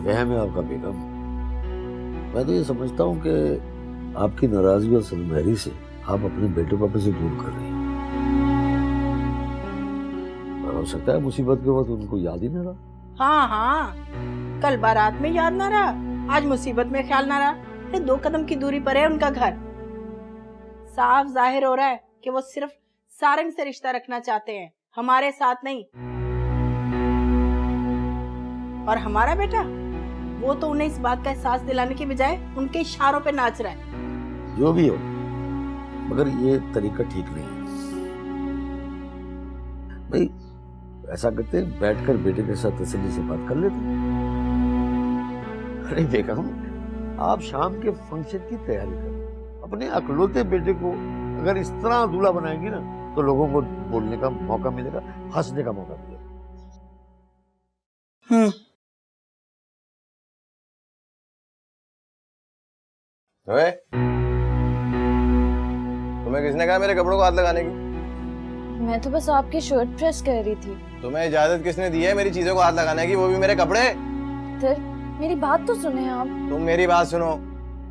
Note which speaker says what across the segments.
Speaker 1: वहम है आपका बेगम। मैं तो ये समझता हूँ कि आपकी नाराजगी और सलमहरी से आप अपने बेटे पापा से दूर कर रही हैं। और हो सकता है मुसीबत के वक्त उनको याद ही न रहा।
Speaker 2: हाँ हाँ, कल बारात में याद ना रहा, आज मुसीबत में ख्याल ना रहा। अरे 2 कदम की दूरी पर है उनका घर। साफ जाहिर हो रहा है कि वो सिर्फ सारंग से रिश्ता रखना चाहते हैं, हमारे साथ नहीं। और हमारा बेटा, वो तो उन्हें इस बात का एहसास दिलाने के बजाय उनके इशारों पे नाच रहा है।
Speaker 1: जो भी हो, मगर ये तरीका ठीक नहीं है भाई। ऐसा करते हैं, बैठकर बेटे के साथ तसल्ली से बात कर लेते हैं। अरे बेगम, आप शाम के फंक्शन की तैयारी करें। अपने अकलौते बेटे को अगर इस तरह दूल्हा बनाएंगी ना, तो लोगों को बोलने का मौका मिलेगा, हंसने का मौका मिलेगा।
Speaker 3: तुम्हें किसने कहा मेरे कपड़ों को हाथ लगाने की?
Speaker 4: मैं तो बस आपकी शर्ट प्रेस कर रही थी।
Speaker 3: तुम्हें इजाजत किसने दी है मेरी चीजों को हाथ लगाने की, वो भी मेरे कपड़े?
Speaker 4: सर, मेरी बात तो सुने आप।
Speaker 3: तुम मेरी बात सुनो।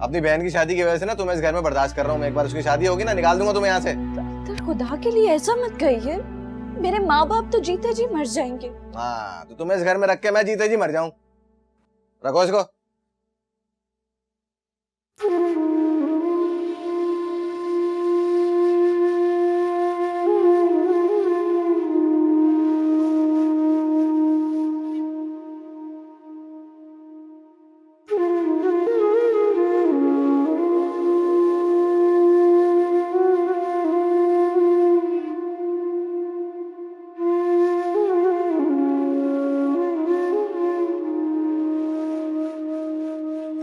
Speaker 3: अपनी बहन की शादी की वजह से ना तुम्हें इस घर में बर्दाश्त कर रहा हूँ मैं। एक बार उसकी शादी होगी ना, निकाल दूंगा तुम्हें यहाँ से।
Speaker 4: सर, खुदा के लिए ऐसा मत कहिए। मेरे माँ बाप तो जीते जी मर जाएंगे।
Speaker 3: हाँ, तो तुम्हें इस घर में रख के मैं जीते जी मर जाऊं? रखो इसको।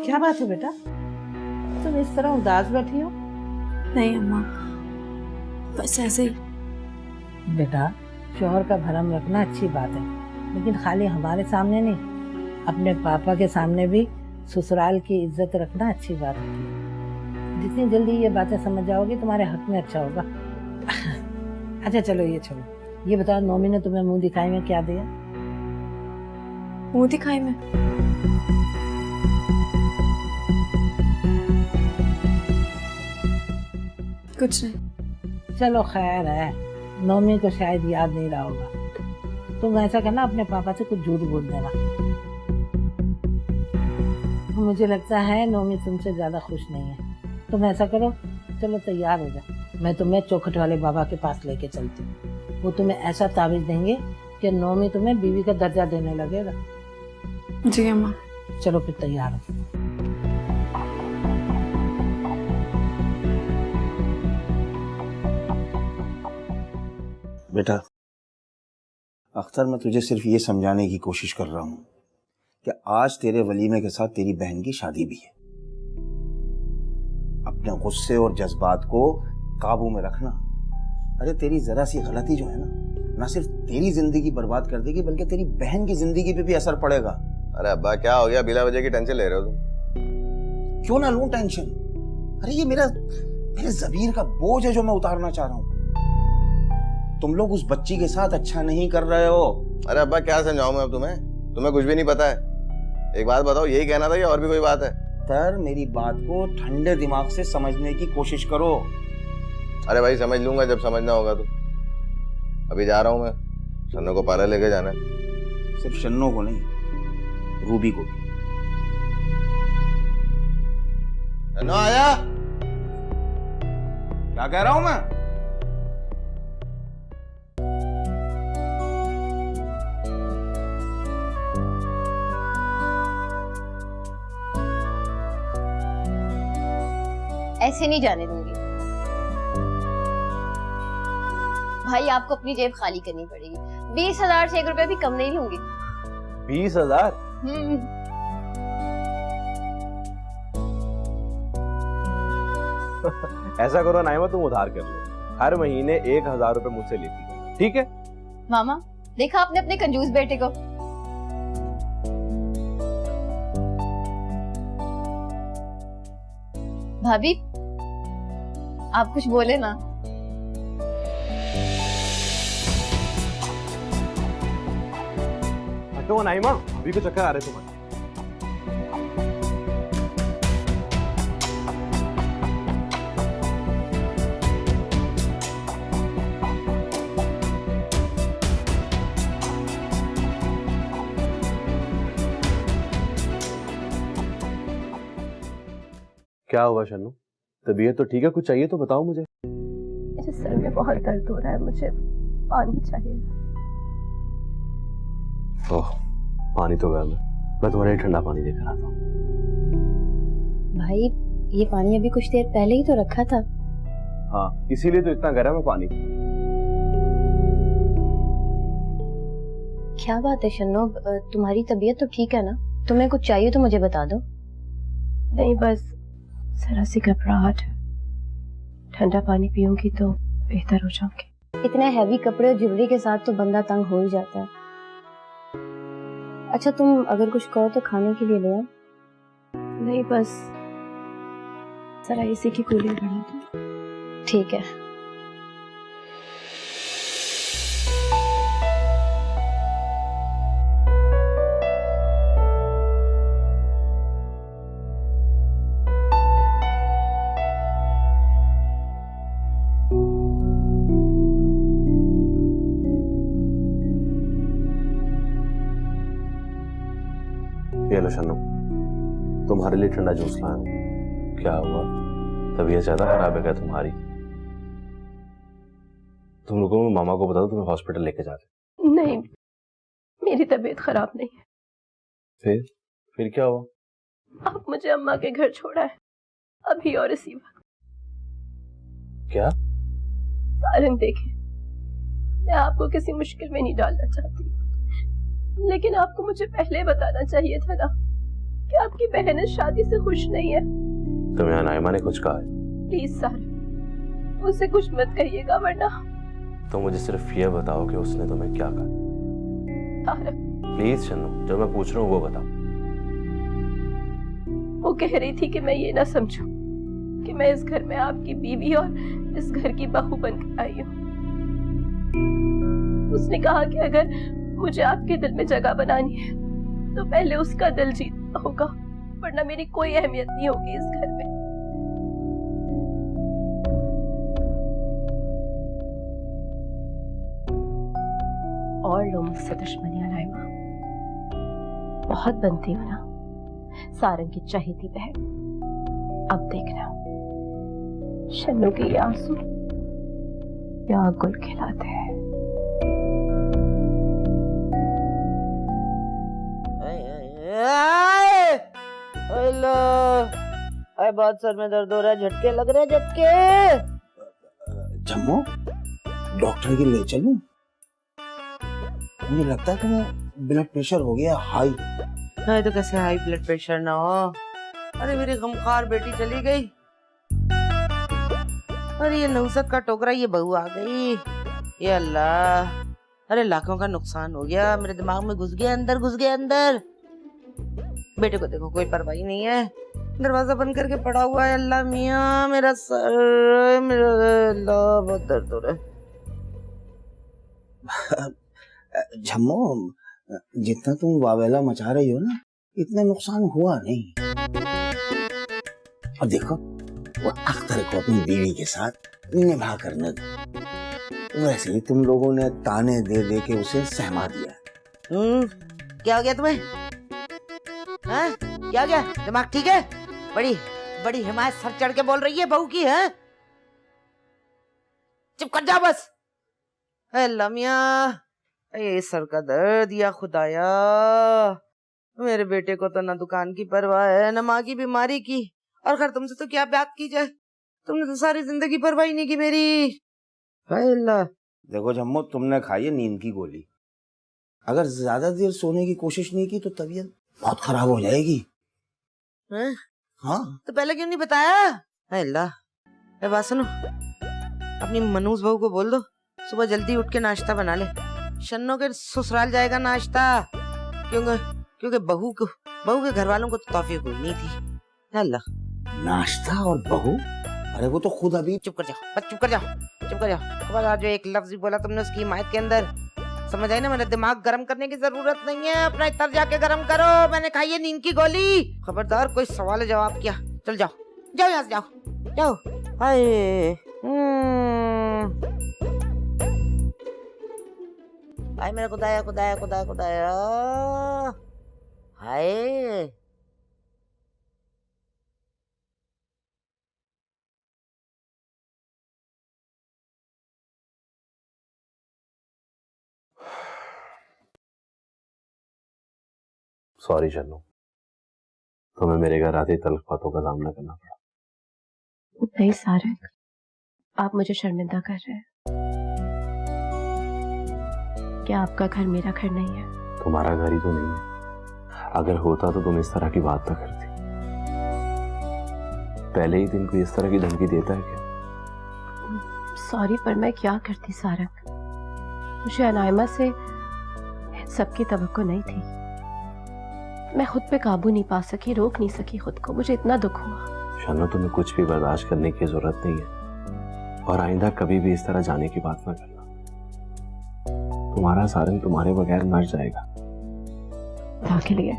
Speaker 2: क्या बात है बेटा, तुम इस तरह उदास बैठी हो?
Speaker 4: नहीं अम्मा, बस ऐसे ही।
Speaker 5: बेटा, शोहर का भरम रखना अच्छी बात है, लेकिन खाली हमारे सामने नहीं, अपने पापा के सामने भी ससुराल की इज्जत रखना अच्छी बात होती है। जितनी जल्दी ये बातें समझ जाओगे तुम्हारे हक में अच्छा होगा। अच्छा चलो ये छोड़ो, ये बताओ नौमी ने तुम्हें मुंह दिखाई में क्या दिया?
Speaker 4: मुंह दिखाई में? कुछ नहीं।
Speaker 5: चलो खैर है, नौमी को शायद याद नहीं रहा होगा। तुम ऐसा करना, अपने पापा से कुछ झूठ बोल देना। मुझे लगता है नौमी तुमसे ज्यादा खुश नहीं है। तुम ऐसा करो, चलो तैयार हो जा, मैं तुम्हें चौखट वाले बाबा के पास लेके चलती हूँ। वो तुम्हें ऐसा ताबीज देंगे कि नौमी तुम्हें बीवी का दर्जा देने लगेगा।
Speaker 4: जी अम्मा।
Speaker 5: चलो फिर तैयार हो।
Speaker 6: बेटा अख्तर, मैं तुझे सिर्फ ये समझाने की कोशिश कर रहा हूँ कि आज तेरे वलीमे के साथ तेरी बहन की शादी भी है। अपने गुस्से और जज्बात को काबू में रखना। अरे तेरी जरा सी गलती जो है ना सिर्फ तेरी जिंदगी बर्बाद कर देगी, बल्कि तेरी बहन की जिंदगी पे भी असर पड़ेगा।
Speaker 3: अरे अब्बा, क्या हो गया? बिला वजह की टेंशन ले रहे हो तुम?
Speaker 6: क्यों ना लूं टेंशन? अरे ये मेरे ज़मीर का बोझ है जो मैं उतारना चाह रहा हूँ। तुम लोग उस बच्ची के साथ अच्छा नहीं कर रहे हो।
Speaker 3: अरे अब्बा, क्या समझाऊं मैं अब तुम्हें कुछ भी नहीं पता है। एक बात बताओ, यही कहना था या और भी कोई बात है?
Speaker 6: तर मेरी बात को ठंडे दिमाग से समझने की कोशिश करो।
Speaker 3: अरे भाई, समझ लूंगा जब समझना होगा तो। अभी जा रहा हूं मैं, शन्नो को पार्लर लेके जाना है।
Speaker 6: सिर्फ शन्नो को नहीं, रूबी को भी।
Speaker 3: शन्नो आया?
Speaker 6: क्या कह रहा हूं मैं?
Speaker 7: ऐसे नहीं जाने दूंगी भाई। आपको अपनी जेब खाली करनी पड़ेगी। 20,000 से 1 रुपया भी कम नहीं लूंगी।
Speaker 3: 20,000? ऐसा करो नाइमा, तुम उधार कर लो। हर महीने 1,000 रुपए मुझसे लेती है, ठीक है?
Speaker 7: मामा, देखा आपने अपने कंजूस बेटे को। भाभी, आप कुछ बोले ना।
Speaker 3: हटो नाइमा, अभी को चक्कर आ रहे तुम्हारे।
Speaker 8: क्या हुआ शन्नू? तबीयत तो ठीक है, कुछ चाहिए तो बताओ मुझे।
Speaker 9: मेरे सर में बहुत दर्द हो रहा है, मुझे पानी चाहिए।
Speaker 8: ओह, पानी तो गर्म है, मैं तुम्हारे लिए ठंडा पानी लेकर आता हूँ।
Speaker 7: भाई ये पानी अभी कुछ देर पहले ही तो रखा था।
Speaker 8: हाँ, इसीलिए तो इतना गर्म है पानी।
Speaker 7: क्या बात है शन्नो, तुम्हारी तबीयत तो ठीक है ना? तुम्हें कुछ चाहिए तो मुझे बता दो।
Speaker 9: नहीं, बस जरा सी घबराहट है, ठंडा पानी पीऊंगी तो बेहतर हो जाऊंगी।
Speaker 7: इतने हैवी कपड़े और ज्वेलरी के साथ तो बंदा तंग हो ही जाता है। अच्छा तुम अगर कुछ कहो तो खाने के लिए ले आओ।
Speaker 9: नहीं, बस जरा एसी की कूलिंग बढ़ा दो।
Speaker 7: ठीक है।
Speaker 8: ये लो शन्नू, तुम्हारे लिए ठंडा जूस लाया हूँ। क्या हुआ, तबीयत ज्यादा खराब है क्या तुम्हारी? तुम रुको, मैं मामा को बता दो तुम्हें हॉस्पिटल लेके जाते।
Speaker 9: नहीं, मेरी तबीयत खराब नहीं है।
Speaker 8: फिर क्या हुआ?
Speaker 9: आप मुझे अम्मा के घर छोड़ा है, अभी और इसी वक्त।
Speaker 8: क्या?
Speaker 9: सारंग देखे, मैं आपको किसी मुश्किल में नहीं डालना चाहती, लेकिन आपको मुझे पहले बताना चाहिए था ना कि आपकी बहन इस शादी से खुश नहीं है।
Speaker 8: तुम्हें नाइमा ने कुछ कहा है?
Speaker 9: प्लीज सारंग, उससे कुछ मत कहिएगा, वरना।
Speaker 8: तो मुझे सिर्फ ये बताओ कि उसने तुम्हें क्या कहा।
Speaker 9: सारंग,
Speaker 8: प्लीज शन्नू, जो मैं पूछ रहा हूँ वो बताओ।
Speaker 9: वो कह रही थी कि मैं ये ना समझूं कि मैं इस घर में आपकी बीवी और इस घर की बहू बनकर आई हूँ। उसने कहा कि अगर मुझे आपके दिल में जगह बनानी है तो पहले उसका दिल जीतना होगा, वरना मेरी कोई अहमियत नहीं होगी इस घर में। और लो मुझसे दुश्मनियां नाइमा, बहुत बनती हो ना सारंग की चहेती बहन। अब देखना शन्नू के ये आंसू क्या गुल खिलाते हैं।
Speaker 5: अरे बहुत सर में दर्द हो रहा है, झटके लग रहे हैं, झटके।
Speaker 6: जम्मू, डॉक्टर के ले चलूं? मुझे लगता है कि मैं ब्लड प्रेशर हो गया हाई।
Speaker 5: नहीं तो कैसे हाई ब्लड प्रेशर ना हो। अरे मेरी गमखार बेटी चली गई, अरे ये नौसत का टोकरा, ये बहू आ गई। ये अल्लाह, अरे लाखों का नुकसान हो गया, मेरे दिमाग में घुस गया अंदर, घुस गया अंदर। बेटे को देखो, कोई परवाही नहीं है, दरवाजा बंद करके पड़ा हुआ है। अल्लाह मियाँ, मेरा सर, मेरा अल्लाह, बहुत दर्द हो रहा है।
Speaker 6: जम्मू, जितना तुम वावेला मचा रही हो ना, इतना नुकसान हुआ नहीं। और देखो, वो अख्तर को अपनी बीवी के साथ निभा करने दो। वैसे ही तुम लोगों ने ताने दे दे के उसे सहमा दिया।
Speaker 5: क्या हो गया तुम्हें? हाँ? क्या हो गया? दिमाग ठीक है? बड़ी बड़ी हिमायत सर चढ़ के बोल रही है बहू की, है? चुप कर जा बस। अल्लाह मियाँ, ये सर का दर्द, या खुदाया, मेरे बेटे को तो ना दुकान की परवाह है, ना माँ की बीमारी की, और खैर तुमसे तो क्या बात की जाए, तुमने तो सारी जिंदगी परवाही नहीं की मेरी। अल्लाह।
Speaker 6: देखो जम्मू, तुमने खाई है नींद की गोली, अगर ज्यादा देर सोने की कोशिश नहीं की तो तबीयत बहुत खराब हो जाएगी।
Speaker 5: हैं?
Speaker 6: हाँ,
Speaker 5: तो पहले क्यों नहीं बताया? अल्लाह, बात सुनो, अपनी मनूस बहू को बोल दो सुबह जल्दी उठ के नाश्ता बना ले, शन्नो के ससुराल जाएगा नाश्ता, क्योंकि बहू के घर वालों को तो तौफीक हुई नहीं थी। अल्लाह,
Speaker 6: नाश्ता और बहू? अरे वो तो खुद अभी।
Speaker 5: चुप कर जाओ, बस चुप कर जाओ, चुप कर जाओ। खबरदार जो एक लफ्ज भी बोला तुमने उसकी हिमायत के अंदर, समझ आई ना? मेरा दिमाग गर्म करने की जरूरत नहीं है, अपना इतर जाके गर्म करो, मैंने खाई है नींद की गोली। खबरदार कोई सवाल जवाब किया, चल जाओ, जाओ यहाँ से, जाओ जाओ। हाय, हाय मेरा खुदाया, खुदाया, खुदाया, खुदाया, हाय।
Speaker 8: सॉरी शन्नू, तुम्हें मेरे घर आते ही तल्ख बातों का सामना करना पड़ा।
Speaker 9: नहीं सारंग, आप मुझे शर्मिंदा कर रहे हैं। क्या आपका घर मेरा घर नहीं है?
Speaker 8: तुम्हारा घर ही तो नहीं है। अगर होता तो तुम इस तरह की बात ना करती। पहले ही दिन कोई इस तरह की धमकी देता है क्या?
Speaker 9: सॉरी, पर मैं क्या करती सारंग। मुझे अनायमा से सबकी तवक्को नहीं थी। मैं खुद पे काबू नहीं पा सकी, रोक नहीं सकी खुद को। मुझे इतना दुख हुआ।
Speaker 8: शन्नू, तुम्हें कुछ भी बर्दाश्त करने की जरूरत नहीं है, और आइंदा कभी भी इस तरह जाने की बात ना करना। तुम्हारा सारंग तुम्हारे बगैर मर जाएगा।
Speaker 9: खुदा के लिए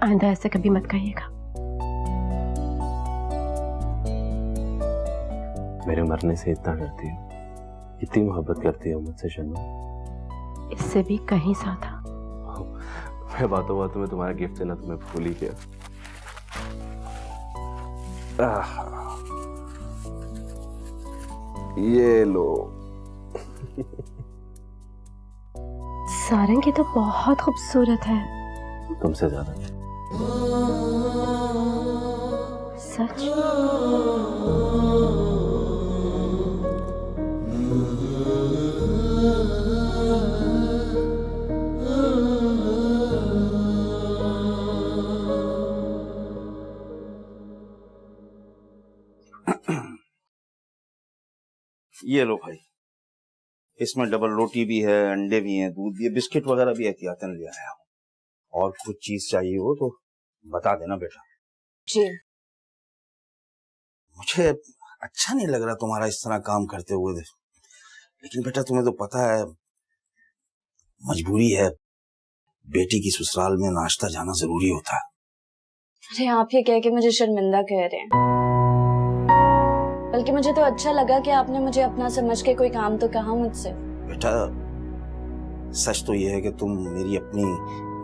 Speaker 9: आइंदा ऐसे कभी मत कहिएगा।
Speaker 8: मेरे मरने से इतना डरती हो, इतनी मोहब्बत करती हो मुझसे शन्नू?
Speaker 9: इससे भी कहीं ज्यादा।
Speaker 8: मैं बातों बातों में तुम्हारा गिफ्ट देना तुम्हें भूल ही गया। ये लो।
Speaker 9: सारंग, ये तो बहुत खूबसूरत है।
Speaker 8: तुमसे ज्यादा।
Speaker 9: सच?
Speaker 6: ये लो भाई, इसमें डबल रोटी भी है, अंडे भी हैं, दूध भी है, बिस्किट वगैरह भी एहतियातन ले आया हूँ। और कुछ चीज चाहिए हो तो बता देना बेटा।
Speaker 4: जी।
Speaker 6: मुझे अच्छा नहीं लग रहा तुम्हारा इस तरह काम करते हुए, लेकिन बेटा तुम्हें तो पता है मजबूरी है। बेटी की ससुराल में नाश्ता जाना जरूरी होता है।
Speaker 4: अरे आप ये कह के मुझे शर्मिंदा कह रहे हैं, बल्कि मुझे तो अच्छा लगा कि आपने मुझे अपना समझ के कोई काम तो कहा मुझसे।
Speaker 6: बेटा सच तो यह है कि तुम मेरी अपनी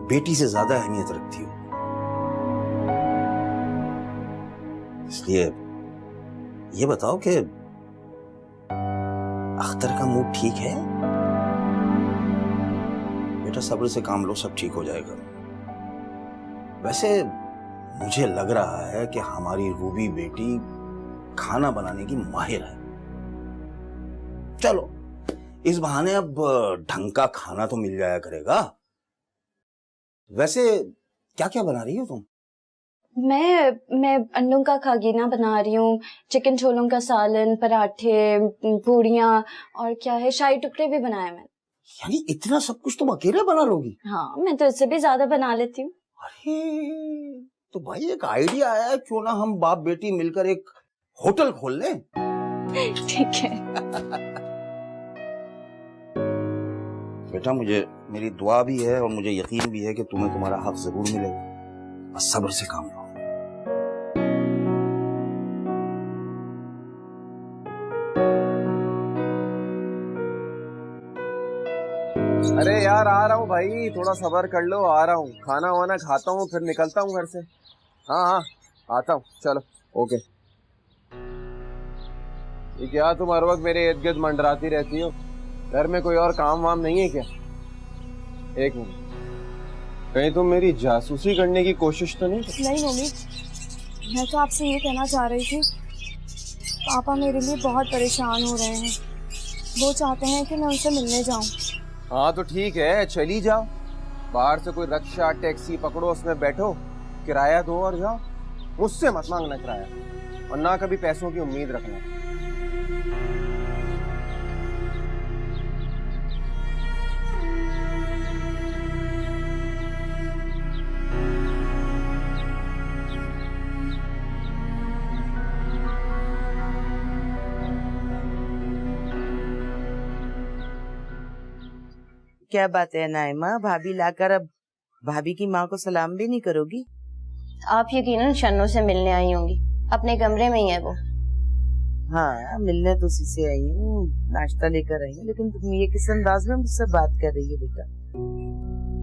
Speaker 6: बेटी से ज्यादा अहमियत रखती हो, इसलिए ये बताओ कि अख्तर का मूड ठीक है? बेटा सब्र से काम लो, सब ठीक हो जाएगा। वैसे मुझे लग रहा है कि हमारी रूबी बेटी खाना बनाने की माहिर है। चलो इस बहाने अब ढंग का खाना तो मिल जाया करेगा। वैसे क्या क्या बना रही हो तुम?
Speaker 4: मैं अंडों का खागीना बना रही हूँ, चिकन छोलों का सालन, पराठे, पूड़ियाँ, और क्या है, शाही टुकड़े भी बनाए मैंने।
Speaker 6: यानी इतना सब कुछ तुम अकेले बना लोगी?
Speaker 4: हाँ, मैं तो इससे भी ज्यादा बना लेती हूँ।
Speaker 6: अरे तो भाई एक आइडिया आया है, क्यों ना हम बाप बेटी मिलकर एक होटल खोल लें?
Speaker 4: ठीक है।
Speaker 6: बेटा मेरी दुआ भी है और मुझे यकीन भी है कि तुम्हें तुम्हारा हक जरूर मिलेगा। बस सब्र से काम लो।
Speaker 3: अरे यार आ रहा हूँ भाई, थोड़ा सब्र कर लो, आ रहा हूँ। खाना वाना खाता हूँ फिर निकलता हूँ घर से। हाँ हाँ आता हूँ, चलो ओके। ये क्या तुम हर वक्त मेरे इर्द गिर्द मंडराती रहती हो? घर में कोई और काम वाम नहीं है क्या? एक मिनट, कहीं तुम मेरी जासूसी करने की कोशिश तो नहीं?
Speaker 4: नहीं मम्मी, मैं तो आपसे ये कहना चाह रही थी, पापा मेरे लिए बहुत परेशान हो रहे हैं। वो चाहते हैं कि मैं उनसे मिलने जाऊं।
Speaker 3: हाँ तो ठीक है, चली जाओ। बाहर से कोई रिक्शा टैक्सी पकड़ो, उसमें बैठो, किराया दो और जाओ। मुझसे मत मांगना किराया, और ना कभी पैसों की उम्मीद रखना।
Speaker 10: क्या बात है नाइमा, भाभी लाकर अब भाभी की माँ को सलाम भी नहीं करोगी?
Speaker 7: आप यकीनन शन्नू से मिलने आई होंगी, अपने कमरे में ही है वो।
Speaker 10: हाँ मिलने तो उसी से आई हूँ, नाश्ता लेकर आई हूँ, लेकिन तुम ये किस अंदाज में मुझसे बात कर रही हो बेटा?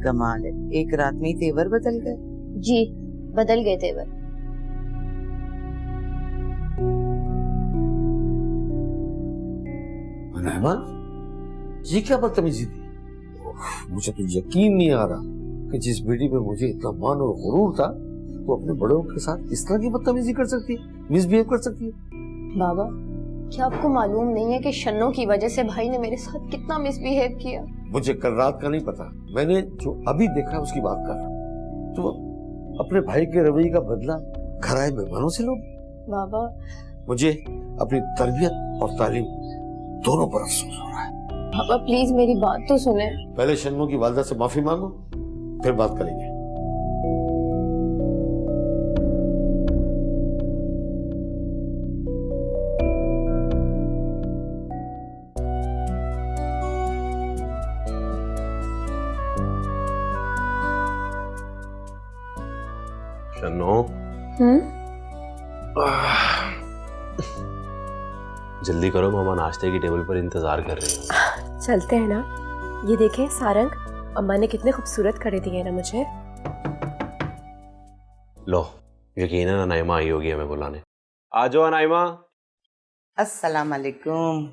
Speaker 10: कमाल है, एक रात में ही तेवर बदल गए।
Speaker 7: जी बदल गए तेवर।
Speaker 1: ये क्या बदतमीजी थी? मुझे तो यकीन नहीं आ रहा कि जिस बेटी पे मुझे इतना मान और गुरूर था वो अपने बड़ों के साथ इस तरह की बदतमीजी कर सकती है, मिसबिहेव कर सकती है।
Speaker 7: बाबा, क्या आपको मालूम नहीं है कि शन्नो की वजह से भाई ने मेरे साथ कितना मिसबिहेव किया?
Speaker 1: मुझे कल रात का नहीं पता, मैंने जो अभी देखा उसकी बात कर रहा हूं। तो अपने भाई के रवैये का बदला घर आए मेहमानों से लो।
Speaker 7: बाबा,
Speaker 1: मुझे अपनी तरबियत और तालीम दोनों पर अफसोस हो रहा है।
Speaker 7: बाबा प्लीज मेरी बात तो सुने।
Speaker 1: पहले शन्नो की वालदा से माफी मांगो, फिर बात करेंगे।
Speaker 8: शन्नो, जल्दी करो, मामा नाश्ते की टेबल पर इंतजार कर रही हूँ।
Speaker 9: चलते हैं ना। ये देखें सारंग, अम्मा ने कितने खूबसूरत कड़े दिए ना मुझे।
Speaker 8: लो, यकीनन अनाइमा आई होगी हमें बुलाने। आ जाओ अनाइमा।
Speaker 10: अस्सलाम वालेकुम।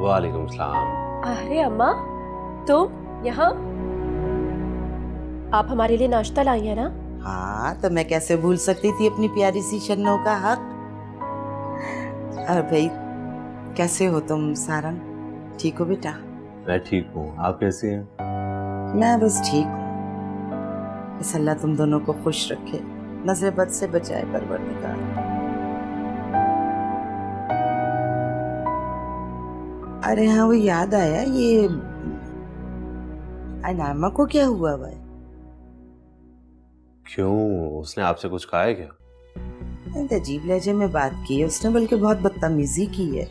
Speaker 8: वालेकुम सलाम।
Speaker 9: अरे अम्मा, तुम यहाँ? आप हमारे लिए नाश्ता लाई है ना?
Speaker 10: हाँ, तो मैं कैसे भूल सकती थी अपनी प्यारी सी शन्नो का हक। अरे भाई, कैसे हो तुम सारंग? ठीक हो बेटा?
Speaker 8: मैं ठीक हूँ, आप कैसी हैं?
Speaker 10: मैं बस ठीक हूँ। बस अल्लाह तुम दोनों को खुश रखे, नजर बद से बचाए परवरदिगार। अरे हाँ, वो याद आया, ये अनामा को क्या हुआ भाई?
Speaker 8: क्यों, उसने आपसे कुछ कहा है क्या?
Speaker 10: अजीब लहजे में बात की है उसने, बल्कि बहुत बदतमीजी की है।